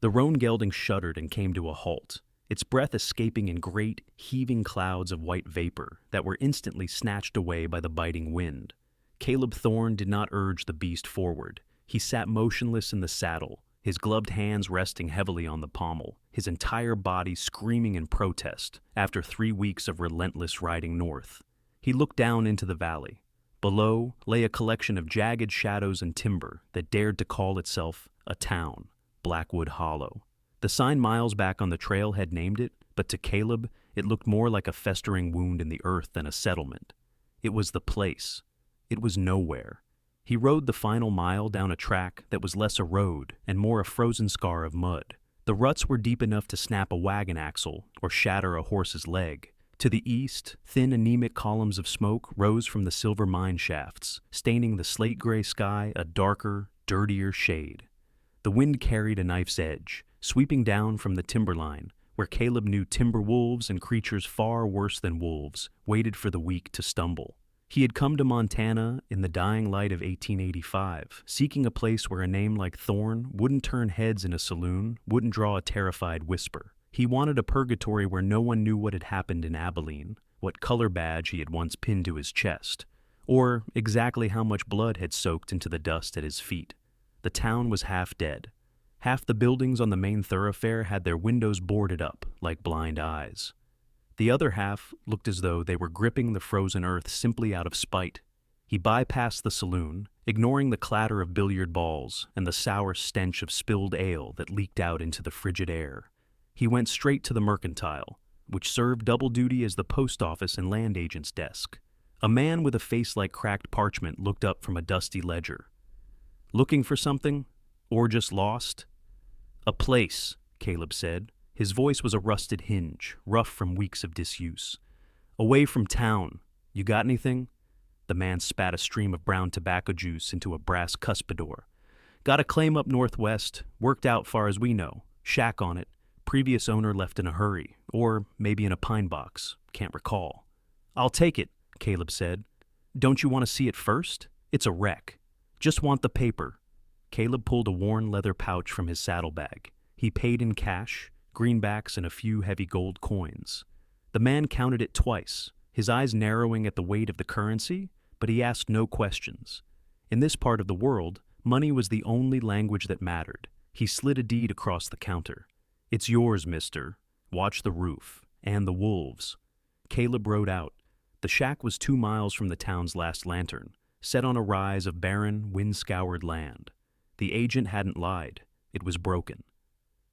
The roan gelding shuddered and came to a halt, its breath escaping in great, heaving clouds of white vapor that were instantly snatched away by the biting wind. Caleb Thorne did not urge the beast forward. He sat motionless in the saddle, his gloved hands resting heavily on the pommel, his entire body screaming in protest after 3 weeks of relentless riding north. He looked down into the valley. Below lay a collection of jagged shadows and timber that dared to call itself a town, Blackwood Hollow. The sign miles back on the trail had named it, but to Caleb, it looked more like a festering wound in the earth than a settlement. It was the place. It was nowhere. He rode the final mile down a track that was less a road and more a frozen scar of mud. The ruts were deep enough to snap a wagon axle or shatter a horse's leg. To the east, thin anemic columns of smoke rose from the silver mine shafts, staining the slate-gray sky a darker, dirtier shade. The wind carried a knife's edge, sweeping down from the timberline, where Caleb knew timber wolves and creatures far worse than wolves waited for the weak to stumble. He had come to Montana in the dying light of 1885, seeking a place where a name like Thorne wouldn't turn heads in a saloon, wouldn't draw a terrified whisper. He wanted a purgatory where no one knew what had happened in Abilene, what color badge he had once pinned to his chest, or exactly how much blood had soaked into the dust at his feet. The town was half dead. Half the buildings on the main thoroughfare had their windows boarded up like blind eyes. The other half looked as though they were gripping the frozen earth simply out of spite. He bypassed the saloon, ignoring the clatter of billiard balls and the sour stench of spilled ale that leaked out into the frigid air. He went straight to the mercantile, which served double duty as the post office and land agent's desk. A man with a face like cracked parchment looked up from a dusty ledger. "Looking for something? Or just lost?" "A place," Caleb said. His voice was a rusted hinge, rough from weeks of disuse. "Away from town. You got anything?" The man spat a stream of brown tobacco juice into a brass cuspidor. "Got a claim up northwest, worked out far as we know. Shack on it. Previous owner left in a hurry, or maybe in a pine box. Can't recall." "I'll take it," Caleb said. "Don't you want to see it first? It's a wreck. Just want the paper." Caleb pulled a worn leather pouch from his saddlebag. He paid in cash, greenbacks and a few heavy gold coins. The man counted it twice, his eyes narrowing at the weight of the currency, but he asked no questions. In this part of the world, money was the only language that mattered. He slid a deed across the counter. "It's yours, mister. Watch the roof. And the wolves." Caleb rode out. The shack was 2 miles from the town's last lantern, set on a rise of barren, wind-scoured land. The agent hadn't lied. It was broken.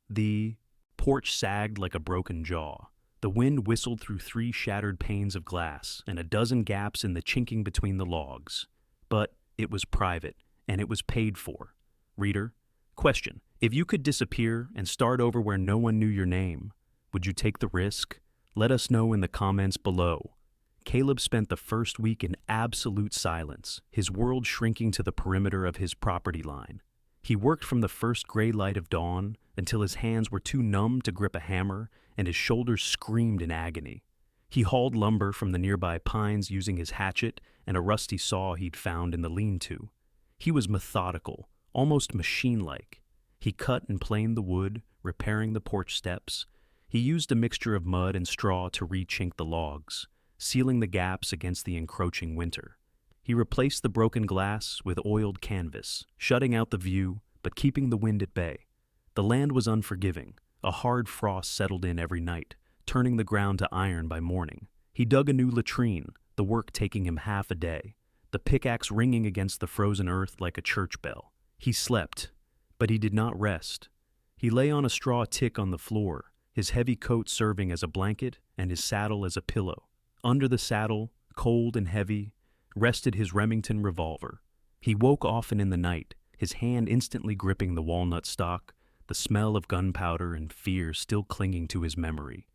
The porch sagged like a broken jaw. The wind whistled through 3 shattered panes of glass and a dozen gaps in the chinking between the logs. But it was private, and it was paid for. Reader, question: if you could disappear and start over where no one knew your name, would you take the risk? Let us know in the comments below. Caleb spent the first week in absolute silence, his world shrinking to the perimeter of his property line. He worked from the first gray light of dawn until his hands were too numb to grip a hammer and his shoulders screamed in agony. He hauled lumber from the nearby pines using his hatchet and a rusty saw he'd found in the lean-to. He was methodical, almost machine-like. He cut and planed the wood, repairing the porch steps. He used a mixture of mud and straw to re-chink the logs, sealing the gaps against the encroaching winter. He replaced the broken glass with oiled canvas, shutting out the view but keeping the wind at bay. The land was unforgiving. A hard frost settled in every night, turning the ground to iron by morning. He dug a new latrine, the work taking him half a day, the pickaxe ringing against the frozen earth like a church bell. He slept, but he did not rest. He lay on a straw tick on the floor, his heavy coat serving as a blanket and his saddle as a pillow. Under the saddle, cold and heavy, rested his Remington revolver. He woke often in the night, his hand instantly gripping the walnut stock, the smell of gunpowder and fear still clinging to his memory.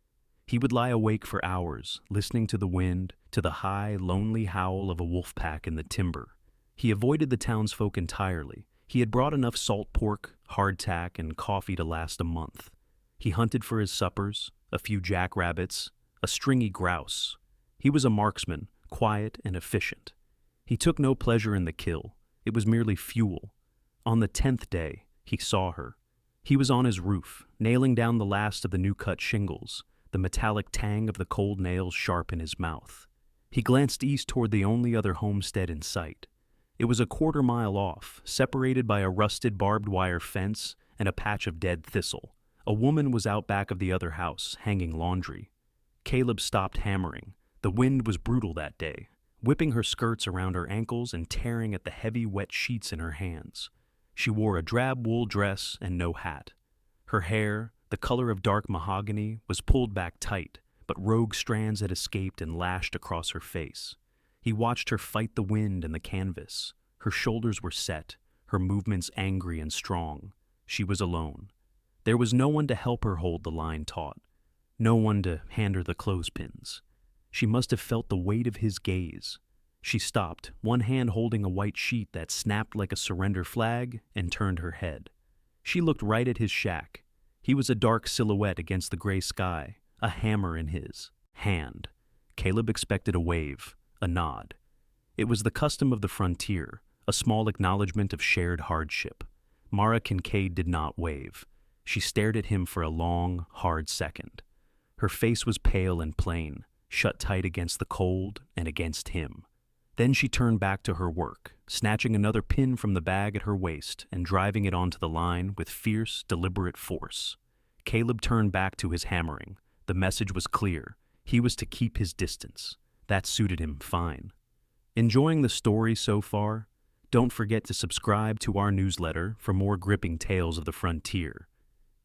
He would lie awake for hours, listening to the wind, to the high, lonely howl of a wolf pack in the timber. He avoided the townsfolk entirely. He had brought enough salt pork, hardtack, and coffee to last a month. He hunted for his suppers, a few jackrabbits, a stringy grouse. He was a marksman, quiet and efficient. He took no pleasure in the kill. It was merely fuel. On the 10th day, he saw her. He was on his roof, nailing down the last of the new-cut shingles, the metallic tang of the cold nails sharp in his mouth. He glanced east toward the only other homestead in sight. It was a quarter-mile off, separated by a rusted barbed wire fence and a patch of dead thistle. A woman was out back of the other house, hanging laundry. Caleb stopped hammering. The wind was brutal that day, whipping her skirts around her ankles and tearing at the heavy, wet sheets in her hands. She wore a drab wool dress and no hat. Her hair, the color of dark mahogany, was pulled back tight, but rogue strands had escaped and lashed across her face. He watched her fight the wind and the canvas. Her shoulders were set, her movements angry and strong. She was alone. There was no one to help her hold the line taut, no one to hand her the clothespins. She must have felt the weight of his gaze. She stopped, one hand holding a white sheet that snapped like a surrender flag, and turned her head. She looked right at his shack. He was a dark silhouette against the gray sky, a hammer in his hand. Caleb expected a wave, a nod. It was the custom of the frontier, a small acknowledgement of shared hardship. Mara Kincaid did not wave. She stared at him for a long, hard second. Her face was pale and plain, shut tight against the cold and against him. Then she turned back to her work, snatching another pin from the bag at her waist and driving it onto the line with fierce, deliberate force. Caleb turned back to his hammering. The message was clear. He was to keep his distance. That suited him fine. Enjoying the story so far? Don't forget to subscribe to our newsletter for more gripping tales of the frontier.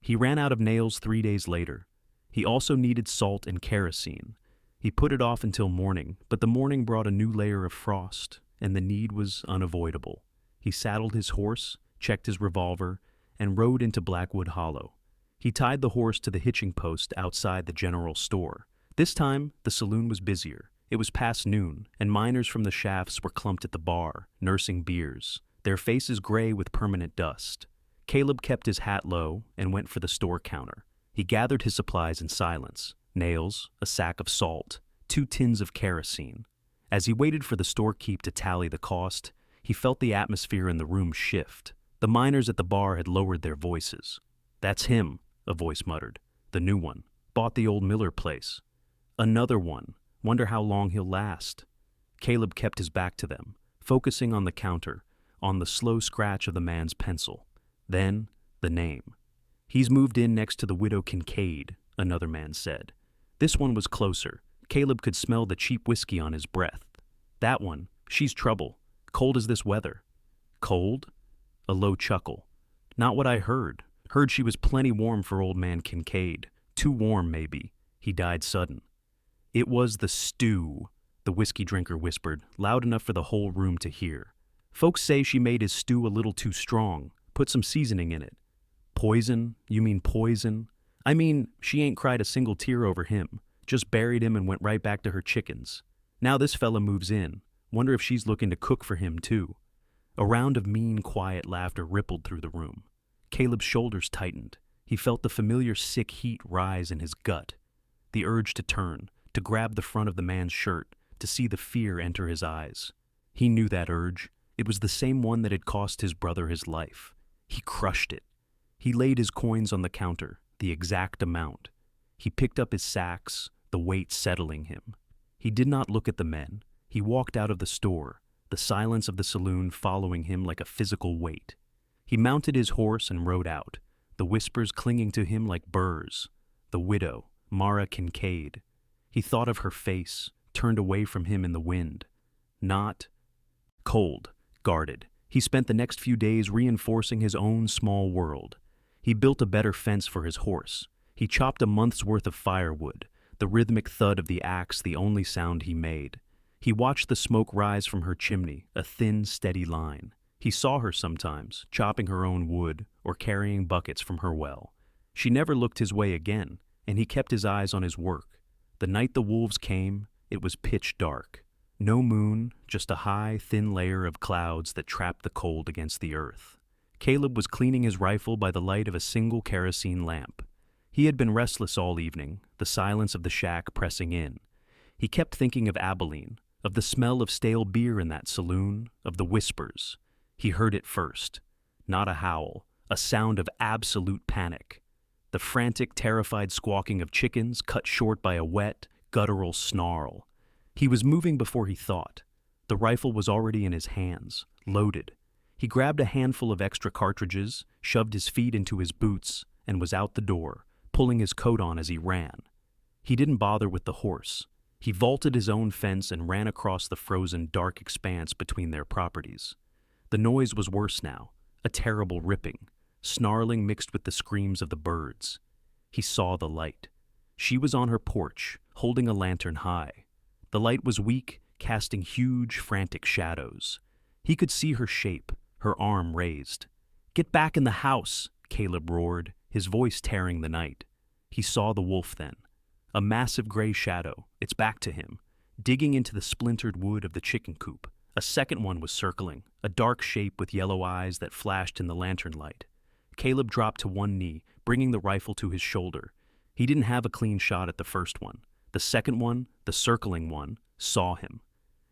He ran out of nails 3 days later. He also needed salt and kerosene. He put it off until morning, but the morning brought a new layer of frost, and the need was unavoidable. He saddled his horse, checked his revolver, and rode into Blackwood Hollow. He tied the horse to the hitching post outside the general store. This time, the saloon was busier. It was past noon, and miners from the shafts were clumped at the bar, nursing beers, their faces gray with permanent dust. Caleb kept his hat low and went for the store counter. He gathered his supplies in silence. Nails, a sack of salt, 2 tins of kerosene. As he waited for the storekeep to tally the cost, he felt the atmosphere in the room shift. The miners at the bar had lowered their voices. "That's him," a voice muttered. "The new one. Bought the old Miller place." "Another one. Wonder how long he'll last." Caleb kept his back to them, focusing on the counter, on the slow scratch of the man's pencil. Then, the name. "He's moved in next to the widow Kincaid," another man said. This one was closer. Caleb could smell the cheap whiskey on his breath. "That one. She's trouble. Cold as this weather." "Cold?" A low chuckle. "Not what I heard. Heard she was plenty warm for old man Kincaid. Too warm, maybe. He died sudden." "It was the stew," the whiskey drinker whispered, loud enough for the whole room to hear. "Folks say she made his stew a little too strong. Put some seasoning in it." "Poison? You mean poison?" "I mean, she ain't cried a single tear over him. Just buried him and went right back to her chickens. Now this fella moves in. Wonder if she's looking to cook for him, too." A round of mean, quiet laughter rippled through the room. Caleb's shoulders tightened. He felt the familiar sick heat rise in his gut. The urge to turn, to grab the front of the man's shirt, to see the fear enter his eyes. He knew that urge. It was the same one that had cost his brother his life. He crushed it. He laid his coins on the counter, the exact amount. He picked up his sacks, the weight settling him. He did not look at the men. He walked out of the store, the silence of the saloon following him like a physical weight. He mounted his horse and rode out, the whispers clinging to him like burrs. The widow, Mara Kincaid. He thought of her face, turned away from him in the wind. Not cold, guarded. He spent the next few days reinforcing his own small world. He built a better fence for his horse. He chopped a month's worth of firewood, the rhythmic thud of the axe the only sound he made. He watched the smoke rise from her chimney, a thin, steady line. He saw her sometimes, chopping her own wood or carrying buckets from her well. She never looked his way again, and he kept his eyes on his work. The night the wolves came, it was pitch dark. No moon, just a high, thin layer of clouds that trapped the cold against the earth. Caleb was cleaning his rifle by the light of a single kerosene lamp. He had been restless all evening, the silence of the shack pressing in. He kept thinking of Abilene, of the smell of stale beer in that saloon, of the whispers. He heard it first. Not a howl, a sound of absolute panic. The frantic, terrified squawking of chickens cut short by a wet, guttural snarl. He was moving before he thought. The rifle was already in his hands, loaded. He grabbed a handful of extra cartridges, shoved his feet into his boots, and was out the door, pulling his coat on as he ran. He didn't bother with the horse. He vaulted his own fence and ran across the frozen, dark expanse between their properties. The noise was worse now, a terrible ripping, snarling mixed with the screams of the birds. He saw the light. She was on her porch, holding a lantern high. The light was weak, casting huge, frantic shadows. He could see her shape, her arm raised. "Get back in the house!" Caleb roared, his voice tearing the night. He saw the wolf then. A massive gray shadow, its back to him, digging into the splintered wood of the chicken coop. A second one was circling, a dark shape with yellow eyes that flashed in the lantern light. Caleb dropped to one knee, bringing the rifle to his shoulder. He didn't have a clean shot at the first one. The second one, the circling one, saw him.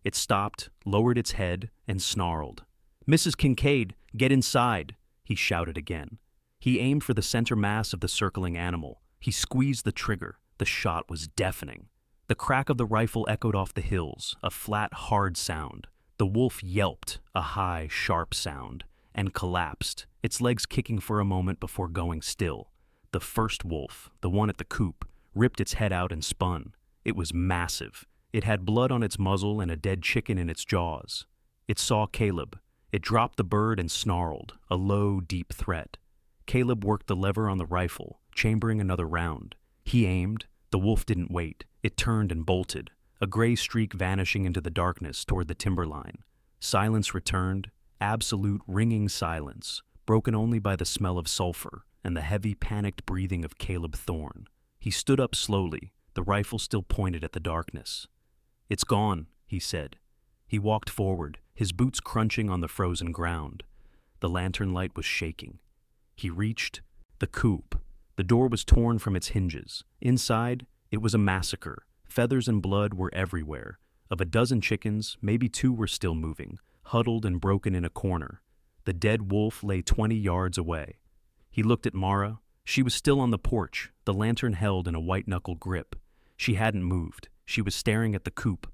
It stopped, lowered its head, and snarled. "Mrs. Kincaid, get inside!" he shouted again. He aimed for the center mass of the circling animal. He squeezed the trigger. The shot was deafening. The crack of the rifle echoed off the hills, a flat, hard sound. The wolf yelped, a high, sharp sound, and collapsed, its legs kicking for a moment before going still. The first wolf, the one at the coop, ripped its head out and spun. It was massive. It had blood on its muzzle and a dead chicken in its jaws. It saw Caleb. It dropped the bird and snarled, a low, deep threat. Caleb worked the lever on the rifle, chambering another round. He aimed. The wolf didn't wait. It turned and bolted, a gray streak vanishing into the darkness toward the timberline. Silence returned, absolute ringing silence, broken only by the smell of sulfur and the heavy, panicked breathing of Caleb Thorne. He stood up slowly, the rifle still pointed at the darkness. "It's gone," he said. He walked forward, his boots crunching on the frozen ground. The lantern light was shaking. He reached the coop. The door was torn from its hinges. Inside, it was a massacre. Feathers and blood were everywhere. Of a dozen chickens, maybe 2 were still moving, huddled and broken in a corner. The dead wolf lay 20 yards away. He looked at Mara. She was still on the porch, the lantern held in a white-knuckle grip. She hadn't moved. She was staring at the coop.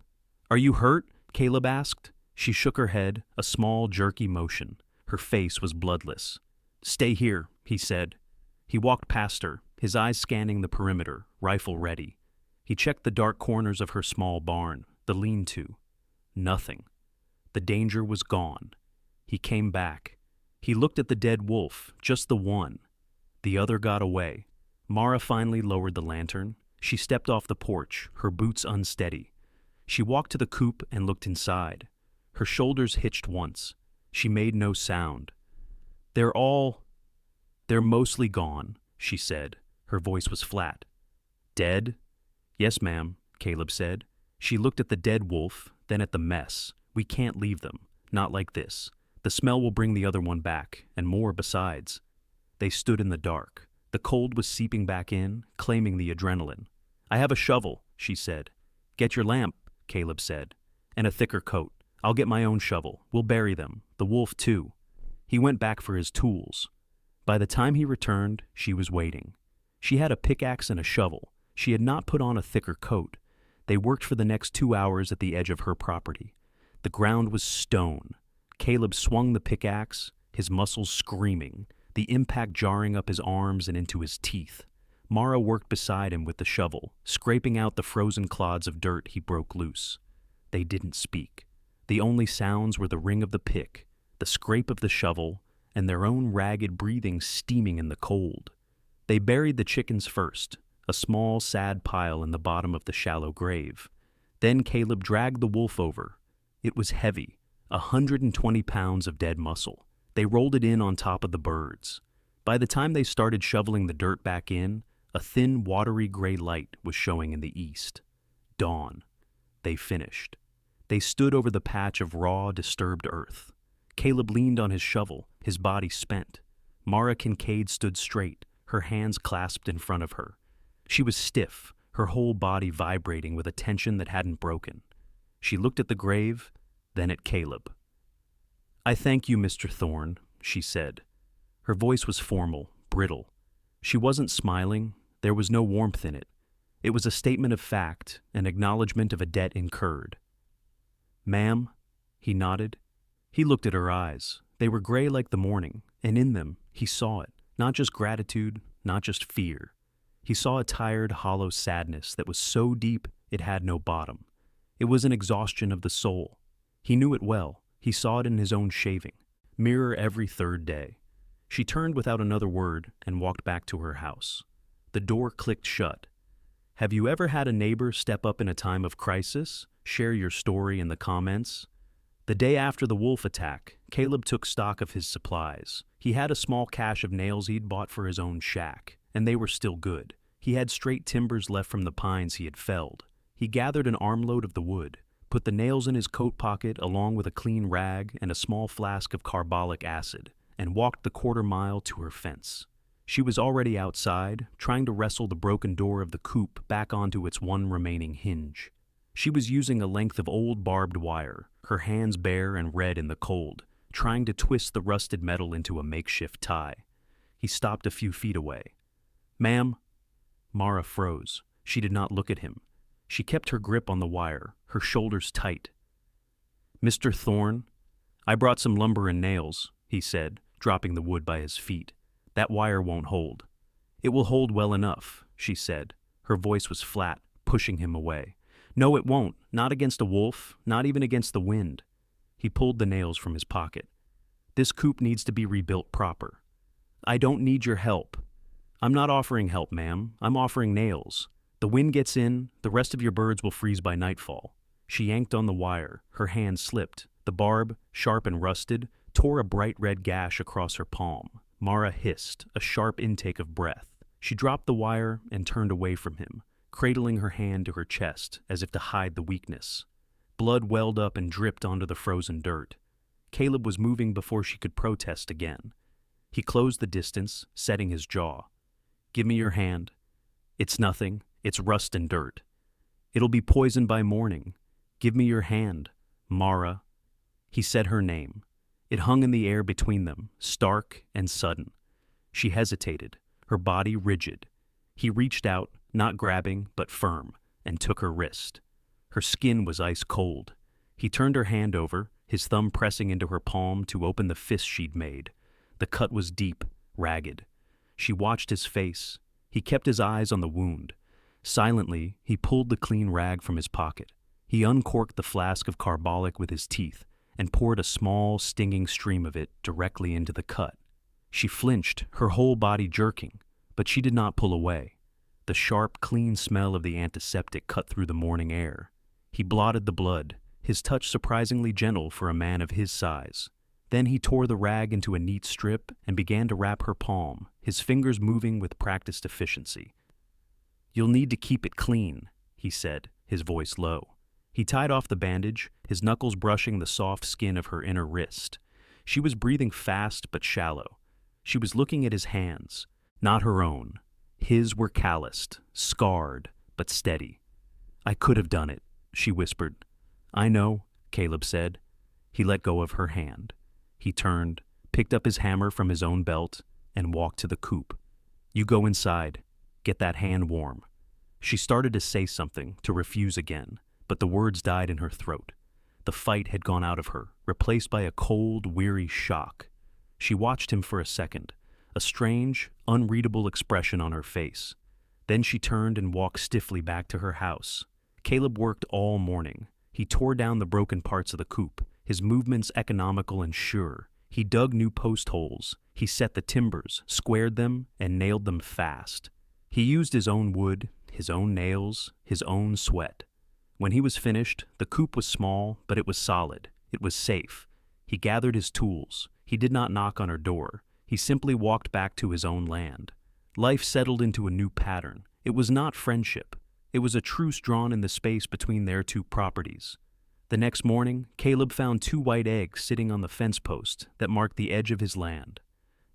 "Are you hurt?" Caleb asked. She shook her head, a small, jerky motion. Her face was bloodless. "Stay here," he said. He walked past her, his eyes scanning the perimeter, rifle ready. He checked the dark corners of her small barn, the lean-to. Nothing. The danger was gone. He came back. He looked at the dead wolf, just the one. The other got away. Mara finally lowered the lantern. She stepped off the porch, her boots unsteady. She walked to the coop and looked inside. Her shoulders hitched once. She made no sound. They're mostly gone," she said. Her voice was flat. "Dead?" "Yes, ma'am," Caleb said. She looked at the dead wolf, then at the mess. "We can't leave them. Not like this. The smell will bring the other one back, and more besides." They stood in the dark. The cold was seeping back in, claiming the adrenaline. "I have a shovel," she said. "Get your lamp," Caleb said. "And a thicker coat. I'll get my own shovel. We'll bury them. The wolf, too." He went back for his tools. By the time he returned, she was waiting. She had a pickaxe and a shovel. She had not put on a thicker coat. They worked for the next 2 hours at the edge of her property. The ground was stone. Caleb swung the pickaxe, his muscles screaming, the impact jarring up his arms and into his teeth. Mara worked beside him with the shovel, scraping out the frozen clods of dirt he broke loose. They didn't speak. The only sounds were the ring of the pick, the scrape of the shovel, and their own ragged breathing steaming in the cold. They buried the chickens first, a small, sad pile in the bottom of the shallow grave. Then Caleb dragged the wolf over. It was heavy, 120 pounds of dead muscle. They rolled it in on top of the birds. By the time they started shoveling the dirt back in, a thin, watery gray light was showing in the east. Dawn. They finished. They stood over the patch of raw, disturbed earth. Caleb leaned on his shovel, his body spent. Mara Kincaid stood straight, her hands clasped in front of her. She was stiff, her whole body vibrating with a tension that hadn't broken. She looked at the grave, then at Caleb. "I thank you, Mr. Thorne," she said. Her voice was formal, brittle. She wasn't smiling, there was no warmth in it. It was a statement of fact, an acknowledgement of a debt incurred. "Ma'am?" He nodded. He looked at her eyes. They were gray like the morning, and in them, he saw it, not just gratitude, not just fear. He saw a tired, hollow sadness that was so deep it had no bottom. It was an exhaustion of the soul. He knew it well. He saw it in his own shaving. Mirror every third day. She turned without another word and walked back to her house. The door clicked shut. Have you ever had a neighbor step up in a time of crisis? Share your story in the comments. The day after the wolf attack, Caleb took stock of his supplies. He had a small cache of nails he'd bought for his own shack, and they were still good. He had straight timbers left from the pines he had felled. He gathered an armload of the wood, put the nails in his coat pocket along with a clean rag and a small flask of carbolic acid, and walked the quarter-mile to her fence. She was already outside, trying to wrestle the broken door of the coop back onto its one remaining hinge. She was using a length of old barbed wire, her hands bare and red in the cold, trying to twist the rusted metal into a makeshift tie. He stopped a few feet away. "Ma'am?" Mara froze. She did not look at him. She kept her grip on the wire, her shoulders tight. "Mr. Thorne, I brought some lumber and nails," he said, dropping the wood by his feet. "That wire won't hold." "It will hold well enough," she said. Her voice was flat, pushing him away. "No, it won't. Not against a wolf, not even against the wind." He pulled the nails from his pocket. "This coop needs to be rebuilt proper." "I don't need your help." "I'm not offering help, ma'am. I'm offering nails. The wind gets in, the rest of your birds will freeze by nightfall." She yanked on the wire. Her hand slipped. The barb, sharp and rusted, tore a bright red gash across her palm. Mara hissed, a sharp intake of breath. She dropped the wire and turned away from him, cradling her hand to her chest as if to hide the weakness. Blood welled up and dripped onto the frozen dirt. Caleb was moving before she could protest again. He closed the distance, setting his jaw. "Give me your hand." "It's nothing. It's rust and dirt." "It'll be poisoned by morning. Give me your hand, Mara." He said her name. It hung in the air between them, stark and sudden. She hesitated, her body rigid. He reached out, not grabbing, but firm, and took her wrist. Her skin was ice cold. He turned her hand over, his thumb pressing into her palm to open the fist she'd made. The cut was deep, ragged. She watched his face. He kept his eyes on the wound. Silently, he pulled the clean rag from his pocket. He uncorked the flask of carbolic with his teeth and poured a small, stinging stream of it directly into the cut. She flinched, her whole body jerking, but she did not pull away. The sharp, clean smell of the antiseptic cut through the morning air. He blotted the blood, his touch surprisingly gentle for a man of his size. Then he tore the rag into a neat strip and began to wrap her palm, his fingers moving with practiced efficiency. "You'll need to keep it clean," he said, his voice low. He tied off the bandage, his knuckles brushing the soft skin of her inner wrist. She was breathing fast but shallow. She was looking at his hands, not her own. His were calloused, scarred, but steady. "I could have done it," she whispered. "I know," Caleb said. He let go of her hand. He turned, picked up his hammer from his own belt, and walked to the coop. "You go inside. Get that hand warm." She started to say something, to refuse again, but the words died in her throat. The fight had gone out of her, replaced by a cold, weary shock. She watched him for a second, a strange, unreadable expression on her face. Then she turned and walked stiffly back to her house. Caleb worked all morning. He tore down the broken parts of the coop, his movements economical and sure. He dug new post holes. He set the timbers, squared them, and nailed them fast. He used his own wood, his own nails, his own sweat. When he was finished, the coop was small, but it was solid. It was safe. He gathered his tools. He did not knock on her door. He simply walked back to his own land. Life settled into a new pattern. It was not friendship. It was a truce drawn in the space between their two properties. The next morning, Caleb found 2 white eggs sitting on the fence post that marked the edge of his land.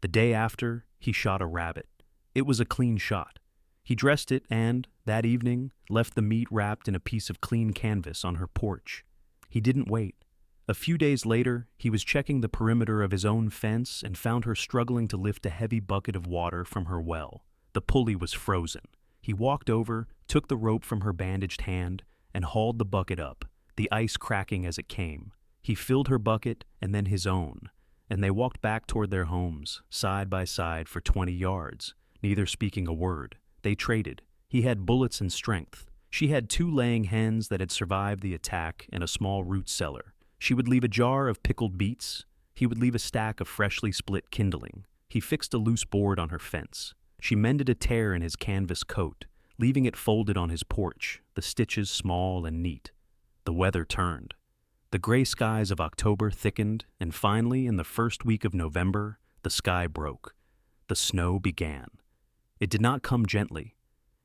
The day after, he shot a rabbit. It was a clean shot. He dressed it and, that evening, left the meat wrapped in a piece of clean canvas on her porch. He didn't wait. A few days later, he was checking the perimeter of his own fence and found her struggling to lift a heavy bucket of water from her well. The pulley was frozen. He walked over, took the rope from her bandaged hand, and hauled the bucket up, the ice cracking as it came. He filled her bucket and then his own, and they walked back toward their homes, side by side for 20 yards, neither speaking a word. They traded. He had bullets and strength. She had 2 laying hens that had survived the attack and a small root cellar. She would leave a jar of pickled beets. He would leave a stack of freshly split kindling. He fixed a loose board on her fence. She mended a tear in his canvas coat, leaving it folded on his porch, the stitches small and neat. The weather turned. The gray skies of October thickened, and finally, in the first week of November, the sky broke. The snow began. It did not come gently.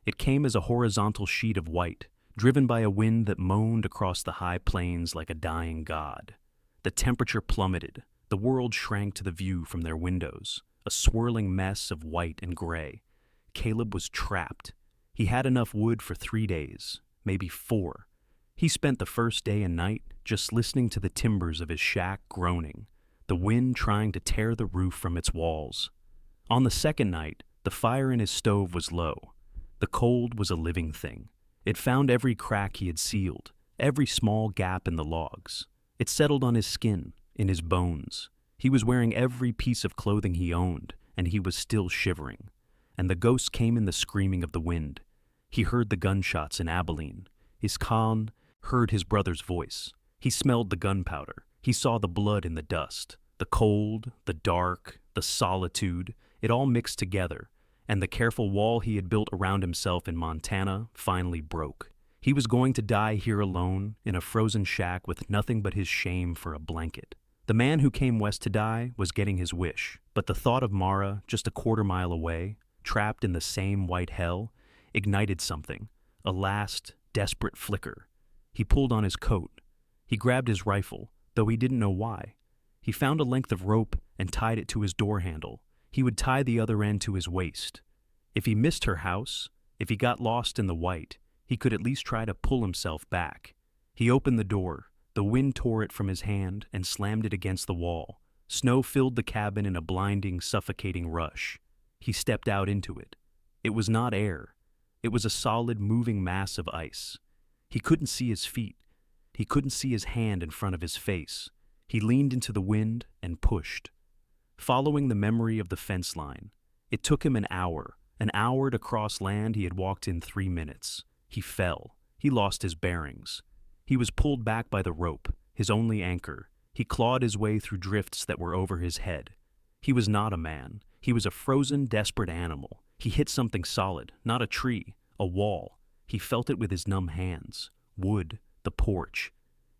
It came as a horizontal sheet of white, driven by a wind that moaned across the high plains like a dying god. The temperature plummeted. The world shrank to the view from their windows, a swirling mess of white and gray. Caleb was trapped. He had enough wood for 3 days, maybe 4. He spent the first day and night just listening to the timbers of his shack groaning, the wind trying to tear the roof from its walls. On the second night, the fire in his stove was low. The cold was a living thing. It found every crack he had sealed, every small gap in the logs. It settled on his skin, in his bones. He was wearing every piece of clothing he owned, and he was still shivering. And the ghost came in the screaming of the wind. He heard the gunshots in Abilene. Iskan heard his brother's voice. He smelled the gunpowder. He saw the blood in the dust. The cold, the dark, the solitude, it all mixed together, and the careful wall he had built around himself in Montana finally broke. He was going to die here alone, in a frozen shack with nothing but his shame for a blanket. The man who came west to die was getting his wish, but the thought of Mara, just a quarter-mile away, trapped in the same white hell, ignited something, a last, desperate flicker. He pulled on his coat. He grabbed his rifle, though he didn't know why. He found a length of rope and tied it to his door handle. He would tie the other end to his waist. If he missed her house, if he got lost in the white, he could at least try to pull himself back. He opened the door. The wind tore it from his hand and slammed it against the wall. Snow filled the cabin in a blinding, suffocating rush. He stepped out into it. It was not air. It was a solid, moving mass of ice. He couldn't see his feet. He couldn't see his hand in front of his face. He leaned into the wind and pushed. Following the memory of the fence line, it took him an hour to cross land he had walked in 3 minutes. He fell. He lost his bearings. He was pulled back by the rope, his only anchor. He clawed his way through drifts that were over his head. He was not a man. He was a frozen, desperate animal. He hit something solid, not a tree, a wall. He felt it with his numb hands. Wood, the porch.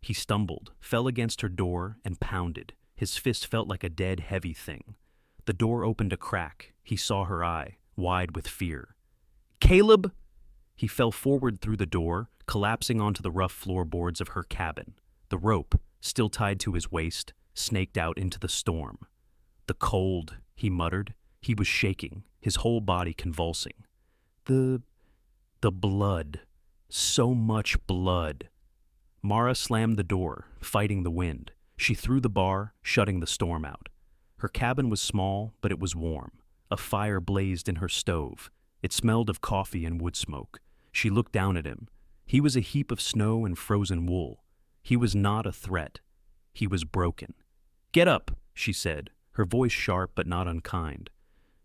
He stumbled, fell against her door, and pounded. His fist felt like a dead, heavy thing. The door opened a crack. He saw her eye, wide with fear. "Caleb!" He fell forward through the door, collapsing onto the rough floorboards of her cabin. The rope, still tied to his waist, snaked out into the storm. "The cold," he muttered. He was shaking, his whole body convulsing. The blood. So much blood. Mara slammed the door, fighting the wind. She threw the bar, shutting the storm out. Her cabin was small, but it was warm. A fire blazed in her stove. It smelled of coffee and wood smoke. She looked down at him. He was a heap of snow and frozen wool. He was not a threat. He was broken. "Get up," she said, her voice sharp but not unkind.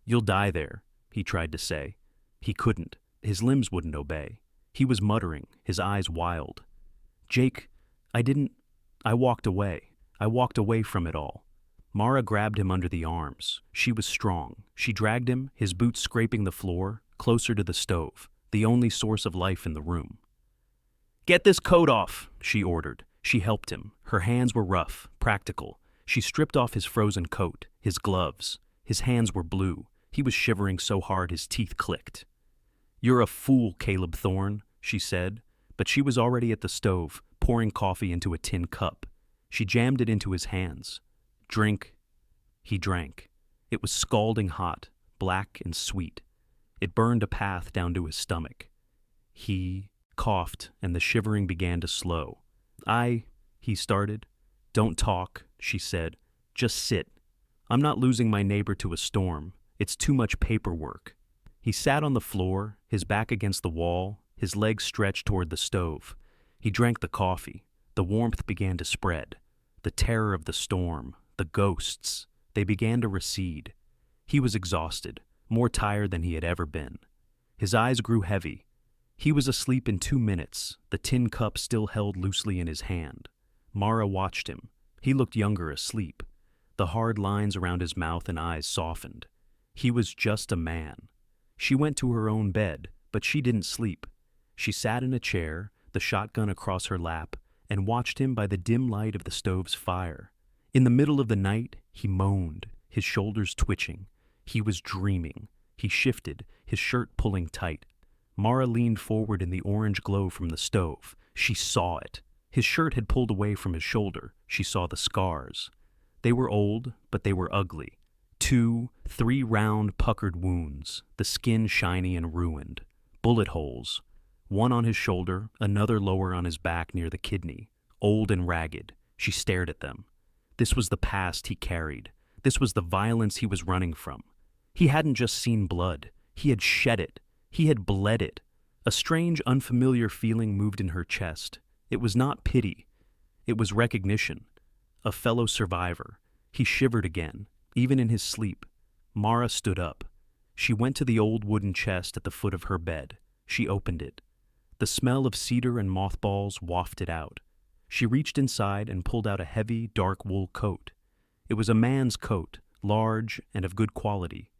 "You'll die there," he tried to say. He couldn't. His limbs wouldn't obey. He was muttering, his eyes wild. "Jake, I walked away. I walked away from it all." Mara grabbed him under the arms. She was strong. She dragged him, his boots scraping the floor, closer to the stove, the only source of life in the room. "Get this coat off," she ordered. She helped him. Her hands were rough, practical. She stripped off his frozen coat, his gloves. His hands were blue. He was shivering so hard his teeth clicked. "You're a fool, Caleb Thorne," she said, but she was already at the stove, pouring coffee into a tin cup. She jammed it into his hands. "Drink." He drank. It was scalding hot, black and sweet. It burned a path down to his stomach. He coughed, and the shivering began to slow. He started. "Don't talk," she said. "Just sit. I'm not losing my neighbor to a storm. It's too much paperwork." He sat on the floor, his back against the wall, his legs stretched toward the stove. He drank the coffee. The warmth began to spread. The terror of the storm, the ghosts, they began to recede. He was exhausted, more tired than he had ever been. His eyes grew heavy. He was asleep in 2 minutes, the tin cup still held loosely in his hand. Mara watched him. He looked younger asleep. The hard lines around his mouth and eyes softened. He was just a man. She went to her own bed, but she didn't sleep. She sat in a chair, the shotgun across her lap, and watched him by the dim light of the stove's fire. In the middle of the night, he moaned, his shoulders twitching. He was dreaming. He shifted, his shirt pulling tight. Mara leaned forward in the orange glow from the stove. She saw it. His shirt had pulled away from his shoulder. She saw the scars. They were old, but they were ugly. 2, 3 round, puckered wounds, the skin shiny and ruined. Bullet holes. One on his shoulder, another lower on his back near the kidney. Old and ragged. She stared at them. This was the past he carried. This was the violence he was running from. He hadn't just seen blood. He had shed it. He had bled it. A strange, unfamiliar feeling moved in her chest. It was not pity. It was recognition. A fellow survivor. He shivered again, even in his sleep. Mara stood up. She went to the old wooden chest at the foot of her bed. She opened it. The smell of cedar and mothballs wafted out. She reached inside and pulled out a heavy, dark wool coat. It was a man's coat, large and of good quality.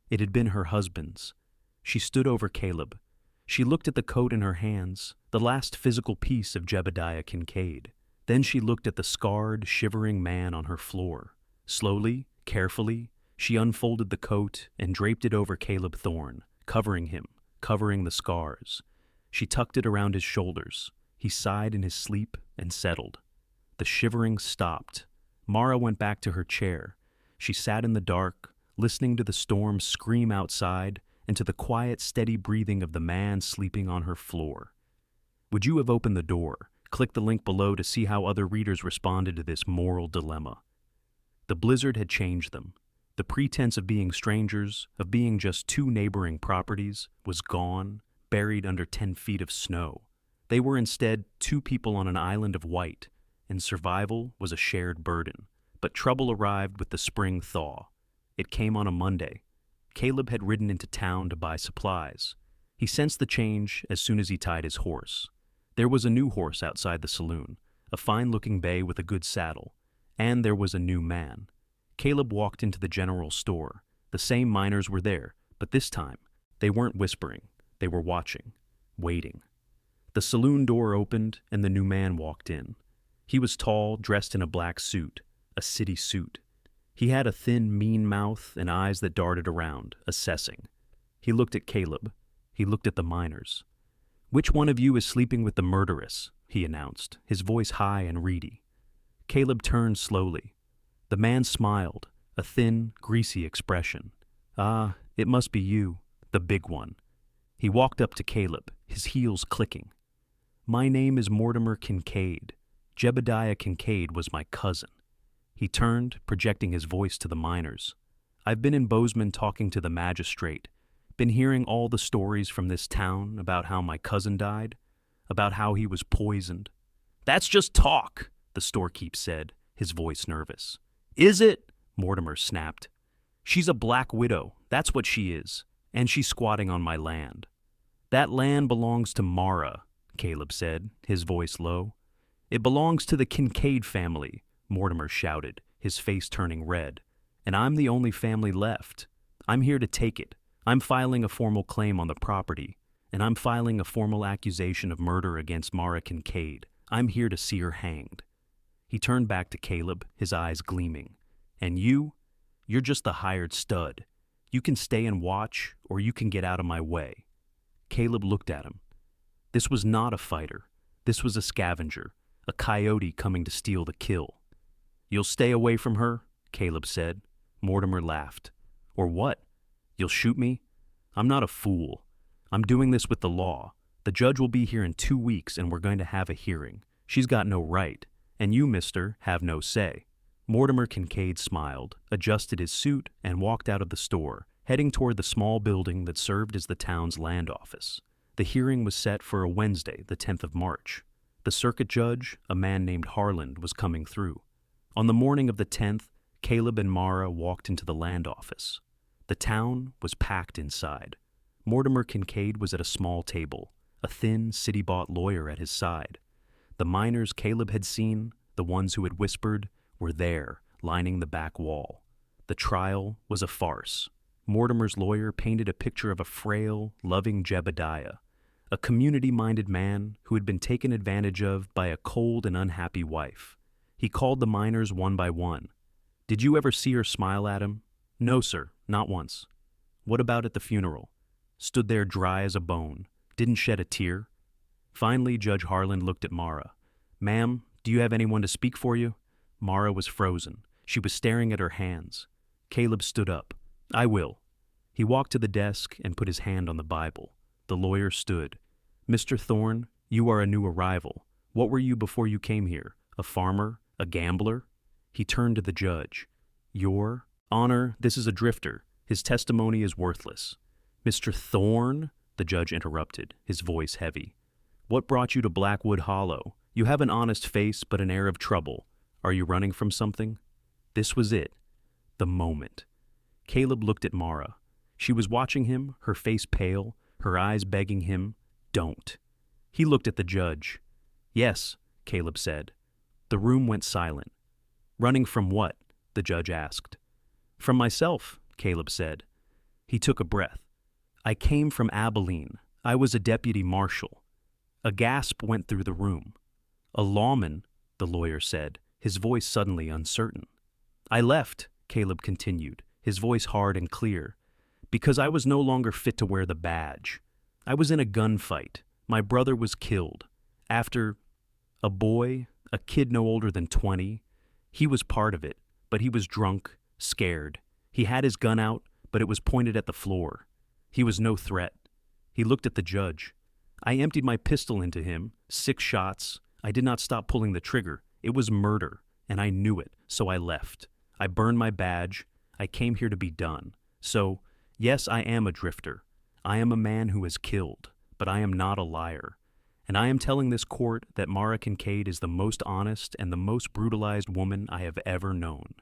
It had been her husband's. She stood over Caleb. She looked at the coat in her hands, the last physical piece of Jebediah Kincaid. Then she looked at the scarred, shivering man on her floor. Slowly, carefully, she unfolded the coat and draped it over Caleb Thorne, covering him, covering the scars. She tucked it around his shoulders. He sighed in his sleep and settled. The shivering stopped. Mara went back to her chair. She sat in the dark, listening to the storm scream outside and to the quiet, steady breathing of the man sleeping on her floor. Would you have opened the door? Click the link below to see how other readers responded to this moral dilemma. The blizzard had changed them. The pretense of being strangers, of being just 2 neighboring properties, was gone, buried under 10 feet of snow. They were instead 2 people on an island of white, and survival was a shared burden. But trouble arrived with the spring thaw. It came on a Monday. Caleb had ridden into town to buy supplies. He sensed the change as soon as he tied his horse. There was a new horse outside the saloon, a fine-looking bay with a good saddle, and there was a new man. Caleb walked into the general store. The same miners were there, but this time, they weren't whispering. They were watching, waiting. The saloon door opened, and the new man walked in. He was tall, dressed in a black suit, a city suit. He had a thin, mean mouth and eyes that darted around, assessing. He looked at Caleb. He looked at the miners. "Which one of you is sleeping with the murderess?" he announced, his voice high and reedy. Caleb turned slowly. The man smiled, a thin, greasy expression. "Ah, it must be you, the big one." He walked up to Caleb, his heels clicking. "My name is Mortimer Kincaid. Jebediah Kincaid was my cousin." He turned, projecting his voice to the miners. "I've been in Bozeman talking to the magistrate. Been hearing all the stories from this town about how my cousin died, about how he was poisoned." "That's just talk," the storekeep said, his voice nervous. "Is it?" Mortimer snapped. "She's a black widow, that's what she is, and she's squatting on my land." "That land belongs to Mara," Caleb said, his voice low. "It belongs to the Kincaid family," Mortimer shouted, his face turning red. "And I'm the only family left. I'm here to take it. I'm filing a formal claim on the property, and I'm filing a formal accusation of murder against Mara Kincaid. I'm here to see her hanged." He turned back to Caleb, his eyes gleaming. "And you're just the hired stud. You can stay and watch, or you can get out of my way." Caleb looked at him. This was not a fighter. This was a scavenger, a coyote coming to steal the kill. "You'll stay away from her?" Caleb said. Mortimer laughed. "Or what? You'll shoot me? I'm not a fool. I'm doing this with the law. The judge will be here in 2 weeks, and we're going to have a hearing. She's got no right. And you, mister, have no say." Mortimer Kincaid smiled, adjusted his suit, and walked out of the store, heading toward the small building that served as the town's land office. The hearing was set for a Wednesday, the 10th of March. The circuit judge, a man named Harland, was coming through. On the morning of the 10th, Caleb and Mara walked into the land office. The town was packed inside. Mortimer Kincaid was at a small table, a thin, city-bought lawyer at his side. The miners Caleb had seen, the ones who had whispered, were there, lining the back wall. The trial was a farce. Mortimer's lawyer painted a picture of a frail, loving Jebediah, a community-minded man who had been taken advantage of by a cold and unhappy wife. He called the miners one by one. "Did you ever see her smile at him?" "No, sir, not once." "What about at the funeral?" "Stood there dry as a bone. Didn't shed a tear." Finally, Judge Harland looked at Mara. "Ma'am, do you have anyone to speak for you?" Mara was frozen. She was staring at her hands. Caleb stood up. "I will." He walked to the desk and put his hand on the Bible. The lawyer stood. "Mr. Thorne, you are a new arrival. What were you before you came here? A farmer? A gambler?" He turned to the judge. "Your Honor, this is a drifter. His testimony is worthless." "Mr. Thorne," the judge interrupted, his voice heavy. "What brought you to Blackwood Hollow? You have an honest face, but an air of trouble. Are you running from something?" This was it. The moment. Caleb looked at Mara. She was watching him, her face pale, her eyes begging him, "Don't." He looked at the judge. "Yes," Caleb said. The room went silent. "Running from what?" the judge asked. "From myself," Caleb said. He took a breath. "I came from Abilene. I was a deputy marshal." A gasp went through the room. "A lawman," the lawyer said, his voice suddenly uncertain. "I left," Caleb continued, his voice hard and clear, "because I was no longer fit to wear the badge. I was in a gunfight. My brother was killed. After a boy, a kid no older than 20, he was part of it, but he was drunk, scared. He had his gun out, but it was pointed at the floor. He was no threat." He looked at the judge. "I emptied my pistol into him, 6 shots. I did not stop pulling the trigger. It was murder, and I knew it, so I left. I burned my badge. I came here to be done. So, yes, I am a drifter. I am a man who has killed, but I am not a liar. And I am telling this court that Mara Kincaid is the most honest and the most brutalized woman I have ever known.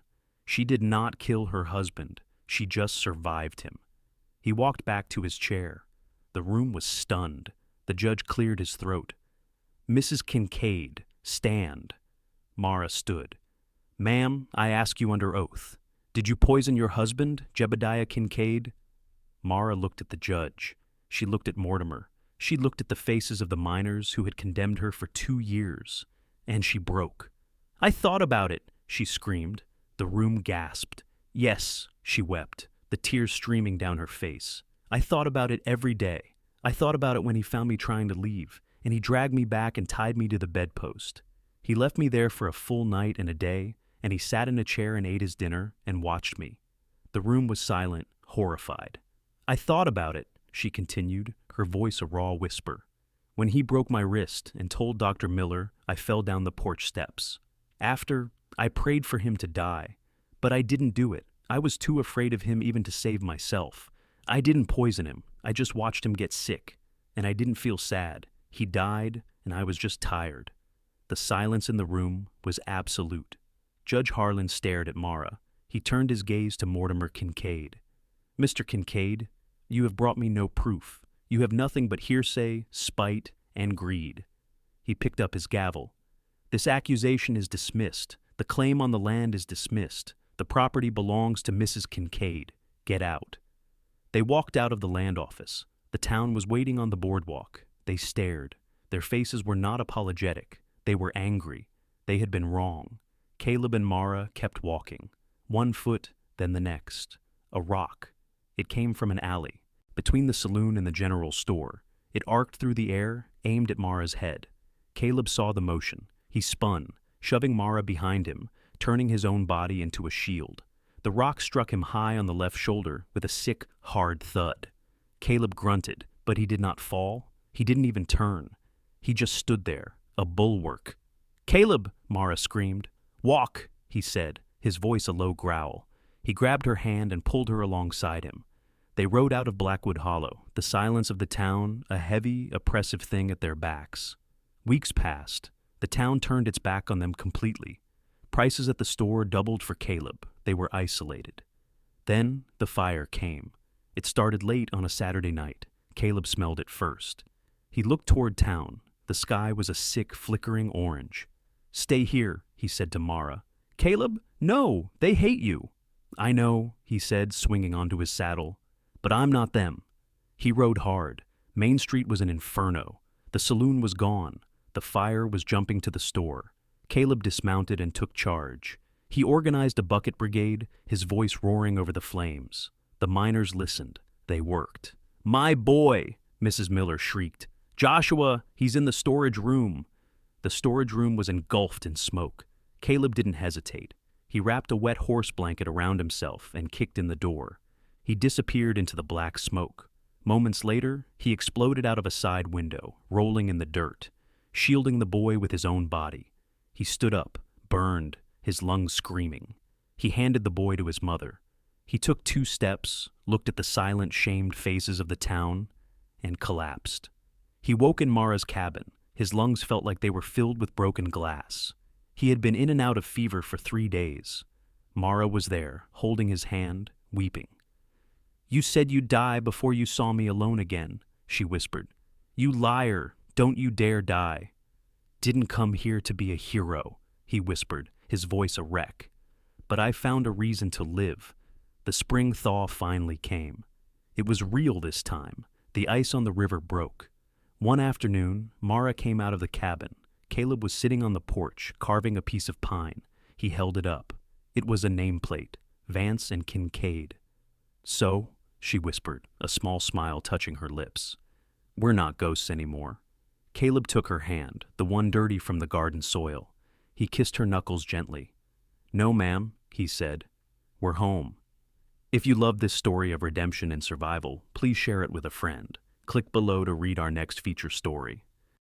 She did not kill her husband. She just survived him." He walked back to his chair. The room was stunned. The judge cleared his throat. "Mrs. Kincaid, stand." Mara stood. "Ma'am, I ask you under oath. Did you poison your husband, Jebediah Kincaid?" Mara looked at the judge. She looked at Mortimer. She looked at the faces of the miners who had condemned her for 2 years. And she broke. "I thought about it," she screamed. The room gasped. "Yes," she wept, the tears streaming down her face. "I thought about it every day. I thought about it when he found me trying to leave, and he dragged me back and tied me to the bedpost. He left me there for a full night and a day, and he sat in a chair and ate his dinner and watched me." The room was silent, horrified. "I thought about it," she continued, her voice a raw whisper. "When he broke my wrist and told Dr. Miller, I fell down the porch steps. After, I prayed for him to die, but I didn't do it. I was too afraid of him even to save myself. I didn't poison him. I just watched him get sick, and I didn't feel sad. He died, and I was just tired." The silence in the room was absolute. Judge Harland stared at Mara. He turned his gaze to Mortimer Kincaid. "Mr. Kincaid, you have brought me no proof. You have nothing but hearsay, spite, and greed." He picked up his gavel. "This accusation is dismissed. The claim on the land is dismissed. The property belongs to Mrs. Kincaid. Get out." They walked out of the land office. The town was waiting on the boardwalk. They stared. Their faces were not apologetic. They were angry. They had been wrong. Caleb and Mara kept walking. One foot, then the next. A rock. It came from an alley, between the saloon and the general store. It arced through the air, aimed at Mara's head. Caleb saw the motion. He spun, shoving Mara behind him, turning his own body into a shield. The rock struck him high on the left shoulder with a sick, hard thud. Caleb grunted, but he did not fall. He didn't even turn. He just stood there, a bulwark. "Caleb!" Mara screamed. "Walk!" he said, his voice a low growl. He grabbed her hand and pulled her alongside him. They rode out of Blackwood Hollow, the silence of the town a heavy, oppressive thing at their backs. Weeks passed. The town turned its back on them completely. Prices at the store doubled for Caleb. They were isolated. Then the fire came. It started late on a Saturday night. Caleb smelled it first. He looked toward town. The sky was a sick, flickering orange. "Stay here," he said to Mara. "Caleb, no, they hate you." "I know," he said, swinging onto his saddle. "But I'm not them." He rode hard. Main Street was an inferno. The saloon was gone. The fire was jumping to the store. Caleb dismounted and took charge. He organized a bucket brigade, his voice roaring over the flames. The miners listened. They worked. "My boy!" Mrs. Miller shrieked. "Joshua, he's in the storage room." The storage room was engulfed in smoke. Caleb didn't hesitate. He wrapped a wet horse blanket around himself and kicked in the door. He disappeared into the black smoke. Moments later, he exploded out of a side window, rolling in the dirt, shielding the boy with his own body. He stood up, burned, his lungs screaming. He handed the boy to his mother. He took 2 steps, looked at the silent, shamed faces of the town, and collapsed. He woke in Mara's cabin. His lungs felt like they were filled with broken glass. He had been in and out of fever for 3 days. Mara was there, holding his hand, weeping. "You said you'd die before you saw me alone again," she whispered. "You liar, don't you dare die." "Didn't come here to be a hero," he whispered, his voice a wreck. "But I found a reason to live." The spring thaw finally came. It was real this time. The ice on the river broke. One afternoon, Mara came out of the cabin. Caleb was sitting on the porch, carving a piece of pine. He held it up. It was a nameplate, Vance and Kincaid. "So," she whispered, a small smile touching her lips. "We're not ghosts anymore." Caleb took her hand, the one dirty from the garden soil. He kissed her knuckles gently. "No, ma'am," he said. "We're home." If you love this story of redemption and survival, please share it with a friend. Click below to read our next feature story.